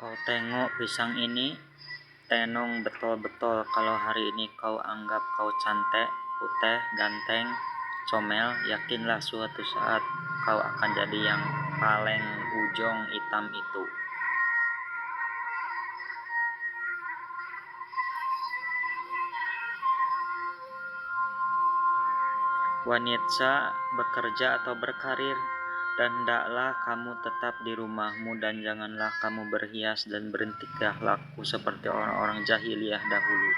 Kau tengok pisang ini, tenong betul-betul kalau hari ini kau anggap kau cantik, putih, ganteng, comel, yakinlah suatu saat kau akan jadi yang paling ujung hitam itu. Wanita bekerja atau berkarir, dan hendaklah kamu tetap di rumahmu dan janganlah kamu berhias dan bertingkah laku seperti orang-orang jahiliyah dahulu.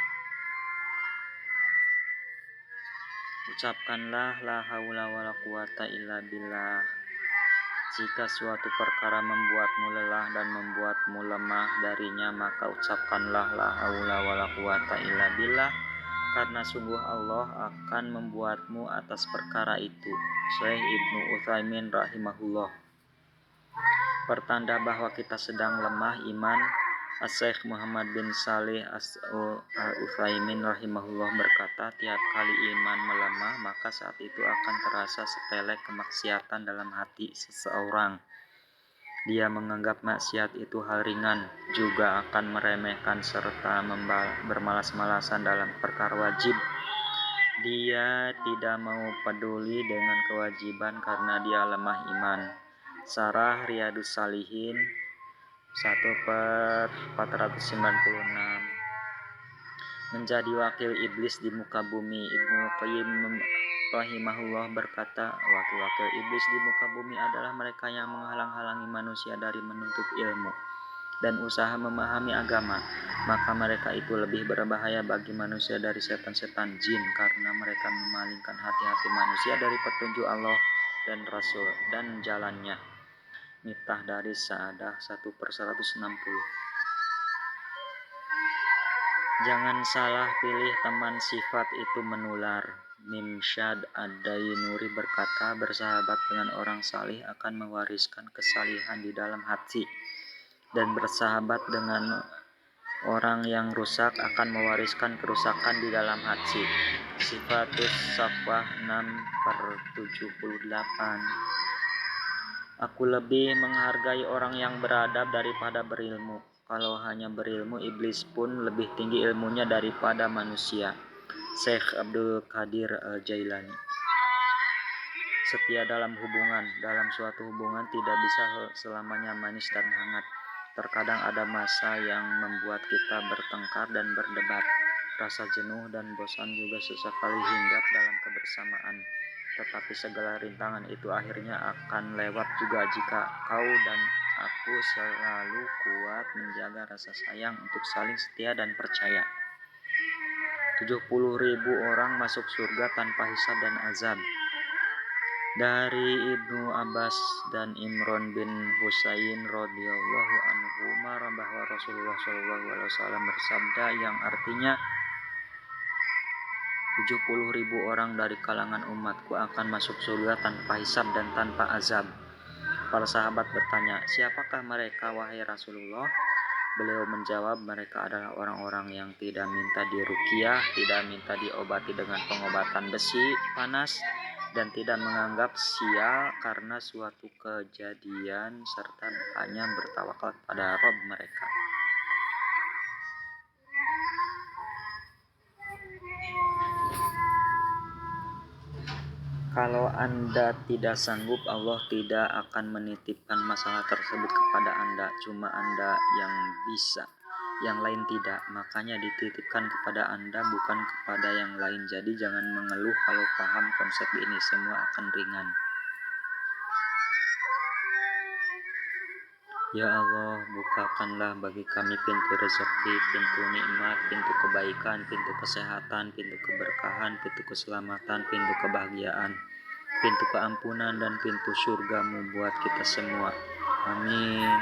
Ucapkanlah la haula wala quwata illa billah. Jika suatu perkara membuatmu lelah dan membuatmu lemah darinya, maka ucapkanlah la haula wala quwata illa billah, karena sungguh Allah akan membuatmu atas perkara itu. Syekh Ibnu Utsaimin rahimahullah. Pertanda bahwa kita sedang lemah iman, Syekh Muhammad bin Shalih Al-Utsaimin rahimahullah berkata, tiap kali iman melemah, maka saat itu akan terasa sepele kemaksiatan dalam hati seseorang. Dia menganggap maksiat itu hal ringan, juga akan meremehkan serta bermalas-malasan dalam perkara wajib. Dia tidak mau peduli dengan kewajiban karena dia lemah iman. Sarah Riyadus Shalihin 1/496. Menjadi wakil iblis di muka bumi. Ibnu Qayyim rahimahullah berkata, wakil-wakil iblis di muka bumi adalah mereka yang menghalang-halangi manusia dari menuntut ilmu dan usaha memahami agama. Maka mereka itu lebih berbahaya bagi manusia dari setan-setan jin, karena mereka memalingkan hati-hati manusia dari petunjuk Allah dan Rasul dan jalannya. Miftah dari Sa'adah 1/160. Jangan salah pilih teman, sifat itu menular. Nimsyad Ad-Dainuri berkata, bersahabat dengan orang salih akan mewariskan kesalihan di dalam hati, dan bersahabat dengan orang yang rusak akan mewariskan kerusakan di dalam hati. Sifatus Safwah 6/78. Aku lebih menghargai orang yang beradab daripada berilmu. Kalau hanya berilmu, iblis pun lebih tinggi ilmunya daripada manusia. Syekh Abdul Qadir Al-Jailani. Setia dalam hubungan. Dalam suatu hubungan tidak bisa selamanya manis dan hangat. Terkadang ada masa yang membuat kita bertengkar dan berdebat. Rasa jenuh dan bosan juga sesekali hinggap dalam kebersamaan. Tetapi segala rintangan itu akhirnya akan lewat juga jika kau dan aku selalu kuat menjaga rasa sayang untuk saling setia dan percaya. 70.000 orang masuk surga tanpa hisab dan azab. Dari Ibnu Abbas dan Imran bin Husain radhiyallahu anhuma bahwa Rasulullah SAW bersabda yang artinya 70.000 orang dari kalangan umatku akan masuk surga tanpa hisab dan tanpa azab. Para sahabat bertanya, siapakah mereka wahai Rasulullah? Beliau menjawab, mereka adalah orang-orang yang tidak minta diruqyah, tidak minta diobati dengan pengobatan besi panas, dan tidak menganggap sial karena suatu kejadian, serta hanya bertawakal pada Rabb mereka. Kalau Anda tidak sanggup, Allah tidak akan menitipkan masalah tersebut kepada Anda. Cuma Anda yang bisa, yang lain tidak. Makanya dititipkan kepada Anda, bukan kepada yang lain. Jadi jangan mengeluh kalau paham konsep ini, semua akan ringan. Ya Allah, bukakanlah bagi kami pintu rezeki, pintu nikmat, pintu kebaikan, pintu kesehatan, pintu keberkahan, pintu keselamatan, pintu kebahagiaan, pintu keampunan, dan pintu surga-Mu buat kita semua. Amin.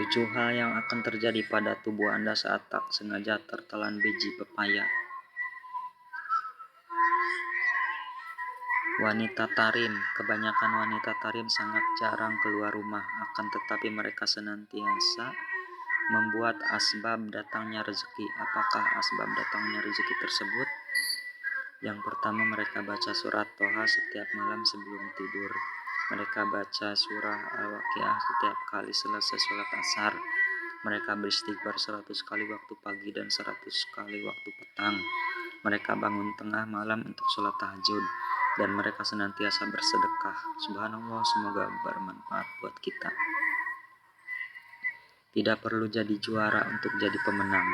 Tujuh hal yang akan terjadi pada tubuh Anda saat tak sengaja tertelan biji pepaya. Wanita tarim. Kebanyakan wanita tarim sangat jarang keluar rumah, akan tetapi mereka senantiasa membuat asbab datangnya rezeki. Apakah asbab datangnya rezeki tersebut? Yang pertama, mereka baca surat Toha setiap malam sebelum tidur. Mereka baca surah Al-Waqiah setiap kali selesai sholat asar. Mereka beristighfar 100 kali waktu pagi dan 100 kali waktu petang. Mereka bangun tengah malam untuk sholat tahajud. Dan mereka senantiasa bersedekah. Subhanallah, semoga bermanfaat buat kita. Tidak perlu jadi juara untuk jadi pemenang.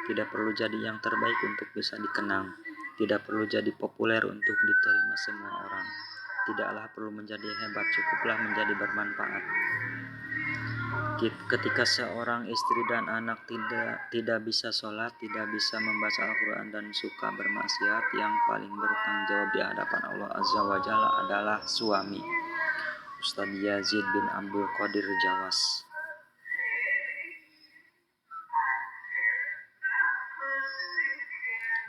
Tidak perlu jadi yang terbaik untuk bisa dikenang. Tidak perlu jadi populer untuk diterima semua orang. Tidaklah perlu menjadi hebat, cukuplah menjadi bermanfaat. Ketika seorang istri dan anak tidak bisa sholat, tidak bisa membaca Al-Quran dan suka bermaksiat, yang paling bertanggung jawab di hadapan Allah Azza wa Jalla adalah suami. Ustadz Yazid bin Abdul Qadir Jawas.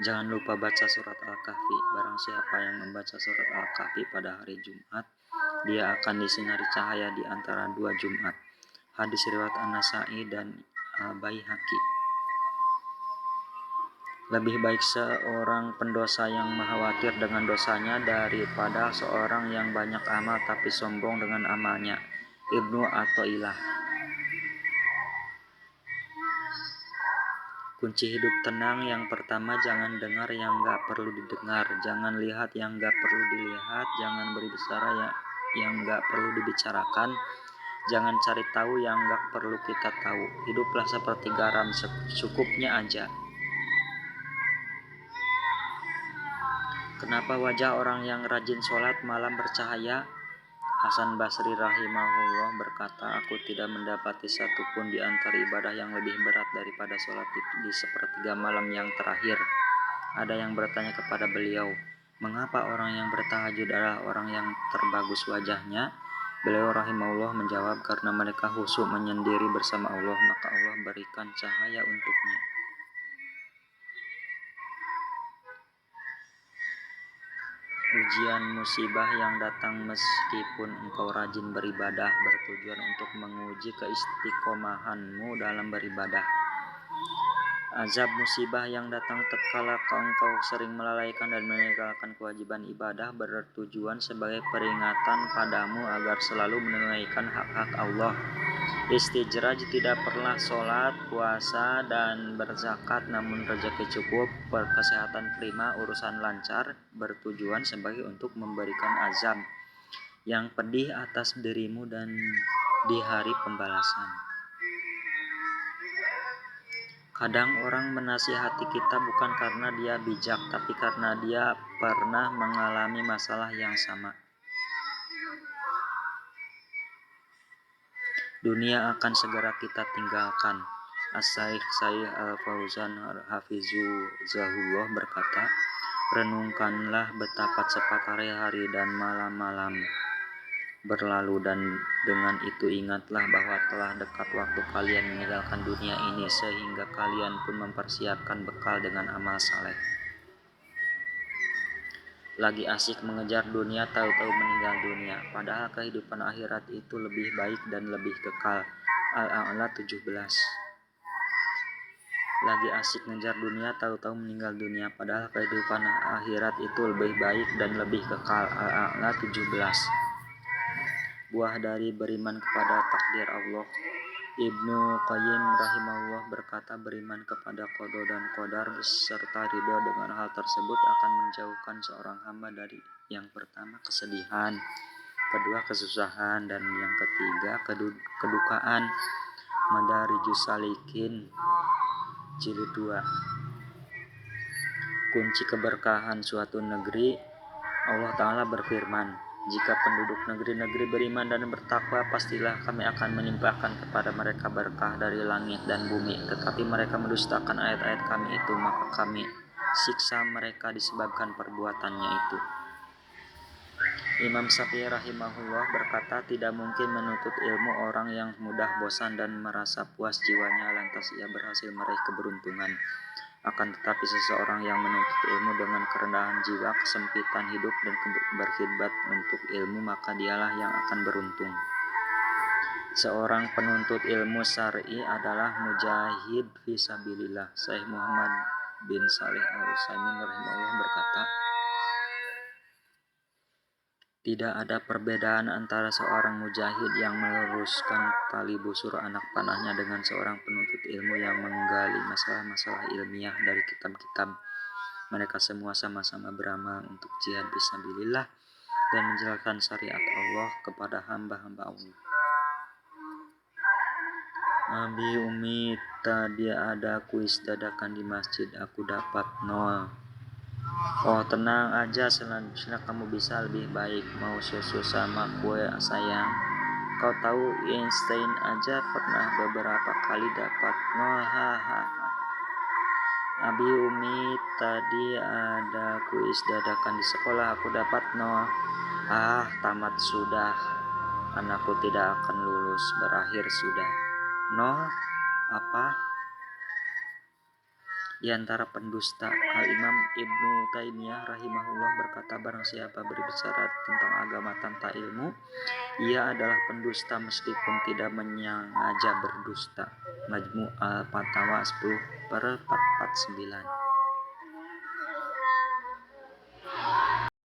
Jangan lupa baca surat Al-Kahfi. Barang siapa yang membaca surat Al-Kahfi pada hari Jumat, dia akan disinari cahaya di antara 2 Jumat. Hadis riwayat An-Nasa'i dan Al-Baihaqi. Lebih baik seorang pendosa yang khawatir dengan dosanya daripada seorang yang banyak amal tapi sombong dengan amalnya. Ibnu Athaillah. Kunci hidup tenang yang pertama, jangan dengar yang gak perlu didengar, jangan lihat yang gak perlu dilihat, jangan berbicara yang gak perlu dibicarakan, jangan cari tahu yang gak perlu kita tahu. Hiduplah seperti garam, secukupnya aja. Kenapa wajah orang yang rajin sholat malam bercahaya? Hasan Basri rahimahullah berkata, aku tidak mendapati satupun di antara ibadah yang lebih berat daripada sholat di sepertiga malam yang terakhir. Ada yang bertanya kepada beliau, mengapa orang yang bertahajud adalah orang yang terbagus wajahnya? Beliau rahimahullah menjawab, karena mereka khusyuk menyendiri bersama Allah, maka Allah berikan cahaya untuknya. Ujian musibah yang datang meskipun engkau rajin beribadah bertujuan untuk menguji keistiqomahanmu dalam beribadah. Azab musibah yang datang tatkala engkau sering melalaikan dan meninggalkan kewajiban ibadah bertujuan sebagai peringatan padamu agar selalu menunaikan hak-hak Allah. Istijraj, tidak pernah sholat, puasa, dan berzakat namun rezeki cukup, kesehatan prima, urusan lancar, bertujuan sebagai untuk memberikan azab yang pedih atas dirimu dan di hari pembalasan. Kadang orang menasihati kita bukan karena dia bijak, tapi karena dia pernah mengalami masalah yang sama. Dunia akan segera kita tinggalkan. As-Syaikh Syaikh Al-Fauzan Hafizahullah berkata, renungkanlah betapa cepat hari-hari dan malam-malam berlalu, dan dengan itu ingatlah bahwa telah dekat waktu kalian meninggalkan dunia ini, sehingga kalian pun mempersiapkan bekal dengan amal saleh. Lagi asik mengejar dunia, tahu-tahu meninggal dunia. Padahal kehidupan akhirat itu lebih baik dan lebih kekal. Al-A'la 17. Lagi asik mengejar dunia, tahu-tahu meninggal dunia. Padahal kehidupan akhirat itu lebih baik dan lebih kekal. Al-A'la 17. Buah dari beriman kepada takdir Allah. Ibnu Qayyim rahimahullah berkata, beriman kepada qada dan qadar beserta ridho dengan hal tersebut akan menjauhkan seorang hamba dari yang pertama kesedihan, kedua kesusahan, dan yang ketiga kedukaan. Madarijus Salikin jilid 2. Kunci keberkahan suatu negeri. Allah Ta'ala berfirman, jika penduduk negeri-negeri beriman dan bertakwa, pastilah kami akan menimpakan kepada mereka berkah dari langit dan bumi. Tetapi mereka mendustakan ayat-ayat kami itu, maka kami siksa mereka disebabkan perbuatannya itu. Imam Syafi'i rahimahullah berkata, tidak mungkin menuntut ilmu orang yang mudah bosan dan merasa puas jiwanya lantas ia berhasil meraih keberuntungan. Akan tetapi seseorang yang menuntut ilmu dengan kerendahan jiwa, kesempitan hidup, dan berkhidmat untuk ilmu, maka dialah yang akan beruntung. Seorang penuntut ilmu syar'i adalah mujahid fisabilillah. Syekh Muhammad bin Shalih Al-Utsaimin rahimahullah berkata, tidak ada perbedaan antara seorang mujahid yang meluruskan tali busur anak panahnya dengan seorang penuntut ilmu yang menggali masalah-masalah ilmiah dari kitab-kitab. Mereka semua sama-sama beramal untuk jihad fisabilillah dan menjelaskan syariat Allah kepada hamba-hamba Allah. Abi Umi, tadi ada kuis dadakan di masjid, aku dapat 0. Oh, tenang aja, selanjutnya kamu bisa lebih baik. Mau susu sama kue sayang? Kau tahu Einstein aja pernah beberapa kali dapat 0. Hahaha. Abi Umi, tadi ada kuis dadakan di sekolah, aku dapat 0. Tamat sudah. Anakku tidak akan lulus, berakhir sudah. 0 apa? Di antara pendusta, Al-Imam Ibnu Taimiyah rahimahullah berkata, barang siapa berbicara tentang agama tanpa ilmu, ia adalah pendusta meskipun tidak menyengaja berdusta. Majmu' Al-Fatawa 10/449.